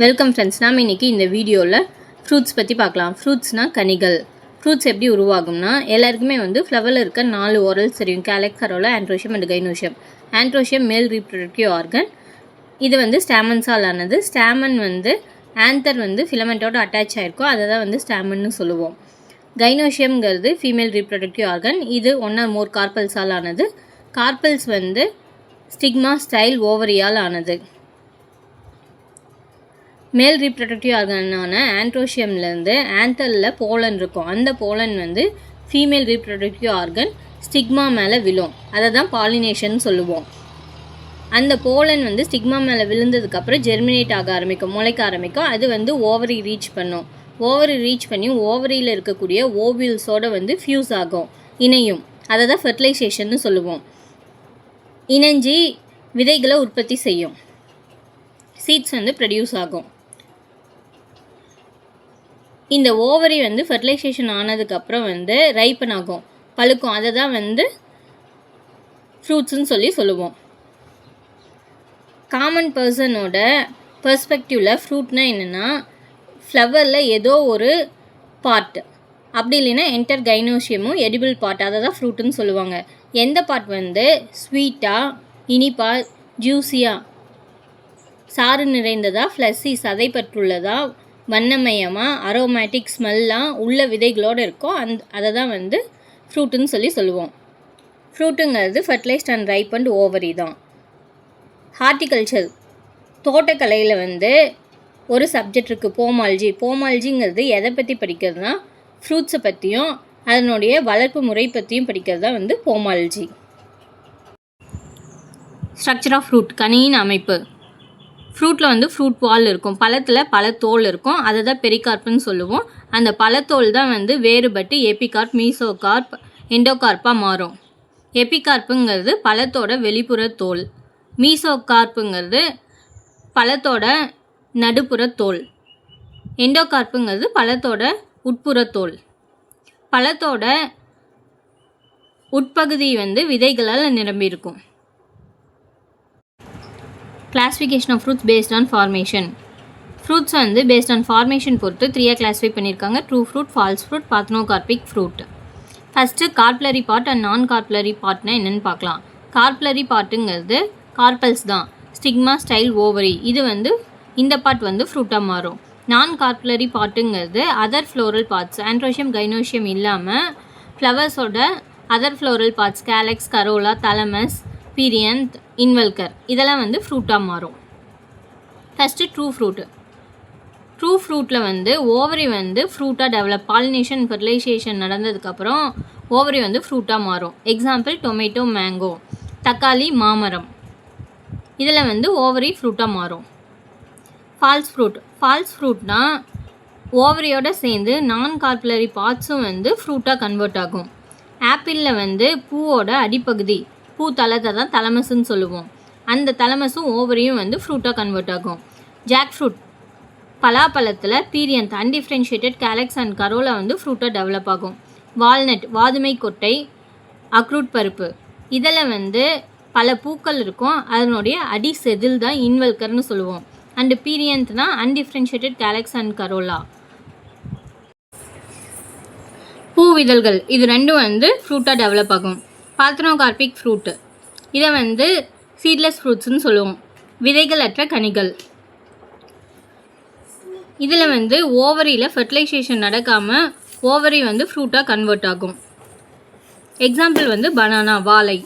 Welcome friends. நாம் இன்றைக்கி இந்த வீடியோவில் ஃப்ரூட்ஸ் பற்றி பார்க்கலாம். ஃப்ரூட்ஸ்னால் கனிகள். ஃப்ரூட்ஸ் எப்படி உருவாகும்னா, எல்லாருக்குமே ஃப்ளவரில் இருக்க 4 ஓரல்ஸ் தெரியும். Calyx, corolla, androecium and gynoecium. Androecium male reproductive organ. இது ஸ்டாமன்ஸால் ஆனது. ஸ்டாமன் ஆந்தர் ஃபிலமெண்ட்டோட அட்டாச் ஆகிருக்கும், அதை தான் ஸ்டாமன்னு சொல்லுவோம். கைனோஷியம்ங்கிறது ஃபீமேல் ரீப்ரொடக்டிவ் ஆர்கன். இது 1 or more கார்பல்ஸால் ஆனது. கார்பல்ஸ் ஸ்டிக்மா ஸ்டைல் ஓவரியால் ஆனது. மேல் ரீப்ரொடக்டிவ் ஆர்கனான ஆண்ட்ரோஷியம்லேருந்து ஆந்தரில் போலன் இருக்கும். அந்த pollen female reproductive organ stigma மேலே விழும். அதை தான் பாலினேஷன் சொல்லுவோம். அந்த போலன் ஸ்டிக்மா மேலே விழுந்ததுக்கப்புறம் ஜெர்மினேட் ஆக ஆரம்பிக்கும், முளைக்க ஆரம்பிக்கும். அது ஓவரி ரீச் பண்ணும். ஓவரி ரீச் பண்ணி ஓவரியில் இருக்கக்கூடிய ஓவில்ஸோடு ஃபியூஸ் ஆகும், இணையும். அதை தான் ஃபெர்டிலைசேஷன்னு சொல்லுவோம். இணைஞ்சி விதைகளை உற்பத்தி செய்யும். சீட்ஸ் ப்ரொடியூஸ் ஆகும். இந்த ஓவரி ஃபெர்டிலைசேஷன் ஆனதுக்கப்புறம் ரைப்பன் ஆகும், பழுக்கும். அதை தான் ஃப்ரூட்ஸ்ன்னு சொல்லுவோம். காமன் பர்சனோட பெர்ஸ்பெக்டிவில் ஃப்ரூட்னா என்னென்னா, ஃப்ளவரில் ஏதோ ஒரு பார்ட், அப்படி இல்லைன்னா என்டர் கைனோஷியமும் எடிபிள் பார்ட், அதை தான் ஃப்ரூட்டுன்னு சொல்லுவாங்க. எந்த பார்ட் ஸ்வீட்டாக, இனிப்பாக, ஜூஸியாக, சாறு நிறைந்ததா, ஃப்ளஸ்ஸி சதைப்பற்றுள்ளதா, வண்ணமயமாக, அரோமேட்டிக் ஸ்மெல்லாம் உள்ள விதைகளோடு இருக்கும். அதை தான் ஃப்ரூட்டுன்னு சொல்லுவோம். ஃப்ரூட்டுங்கிறது ஃபெர்டிலைஸ்ட் அண்ட் ரைப்பன்ட் ஓவரி தான். ஹார்டிகல்ச்சர், தோட்டக்கலையில் ஒரு சப்ஜெக்ட் இருக்குது, போமாலஜி. போமாலஜிங்கிறது எதை பற்றி படிக்கிறதுனா, ஃப்ரூட்ஸை பற்றியும் அதனுடைய வளர்ப்பு முறை பற்றியும் படிக்கிறது தான் போமாலஜி. ஸ்ட்ரக்சர் ஆஃப் ஃப்ரூட், கனியின் அமைப்பு. ஃப்ரூட்டில் ஃப்ரூட் வால் இருக்கும், பழத்தில் பழத்தோல் இருக்கும், அதை தான் பெரிகார்ப்புன்னு சொல்லுவோம். அந்த பழத்தோல் தான் வேறுபட்டு எபிகார்ப், மீசோகார்ப், எண்டோகார்ப்பாக மாறும். எபிகார்ப்புங்கிறது பழத்தோட வெளிப்புற தோல். மீசோகார்ப்புங்கிறது பழத்தோட நடுப்புற தோல். எண்டோகார்ப்புங்கிறது பழத்தோட உட்புற தோல். பழத்தோட உட்பகுதி விதைகளால் நிரம்பியிருக்கும். Classification of fruits based on formation. Fruits based on formation பொறுத்து 3 கிளாஸிஃபை பண்ணியிருக்காங்க. True fruit, false fruit, parthenocarpic fruit. First carpellary part and non carpellary பார்ட்னா என்னென்னு பார்க்கலாம். கார்ப்லரி பார்ட்டுங்கிறது கார்பல்ஸ் தான், ஸ்டிக்மா ஸ்டைல் ஓவரி. இது இந்த பார்ட் ஃப்ரூட்டாக மாறும். நான் கார்ப்லரி பார்ட்டுங்கிறது other floral parts, androecium, gynoecium இல்லாமல் ஃப்ளவர்ஸோட other floral parts, calyx, corolla, thalamus, perianth, involucre, இதெல்லாம் ஃப்ரூட்டாக மாறும். First true fruit. ட்ரூ ஃப்ரூட்டில் ஓவரி ஃப்ரூட்டாக டெவலப், பாலினேஷன், ஃபெர்டிலைசேஷன் நடந்ததுக்கப்புறம் ஓவரி ஃப்ரூட்டாக மாறும். Example tomato, mango. தக்காளி, மாமரம். இதில் ஓவரி ஃப்ரூட்டாக மாறும். False fruit. ஃபால்ஸ் ஃப்ரூட்னால் ஓவரியோடு சேர்ந்து நான் கார்ப்லரி பார்ட்ஸும் ஃப்ரூட்டாக கன்வெர்ட் ஆகும். ஆப்பிளில் பூவோட அடிப்பகுதி, பூ தளத்தை தான் தலமஸ்ன்னு சொல்லுவோம். அந்த தலமஸும் ஓவரியும் ஃப்ரூட்டாக கன்வெர்ட் ஆகும். Jack fruit. பலாப்பழத்தில் perianth, undifferentiated calyx and corolla ஃப்ரூட்டாக டெவலப் ஆகும். வால்நட், வாதுமை கொட்டை, அக்ரூட் பருப்பு. இதில் பல பூக்கள் இருக்கும், அதனுடைய அடி செதில் தான் இன்வல்கர்னு சொல்லுவோம். அண்டு பீரியந்த்னா அன்டிஃப்ரென்ஷியேட்டட் கேலக்ஸ் அண்ட் கரோலா. பூவிதழ்கள், இது ரெண்டும் ஃப்ரூட்டாக டெவலப் ஆகும். பார்த்னோகார்பிக் ஃப்ரூட்டு. இதை சீட்லெஸ் ஃப்ரூட்ஸ்னு சொல்லுவோம், விதைகள் அற்ற கனிகள். இதில் ஓவரியில் ஃபெர்டிலைசேஷன் நடக்காமல் ஓவரி ஃப்ரூட்டாக கன்வெர்ட் ஆகும். எக்ஸாம்பிள் பனானா, வாழை.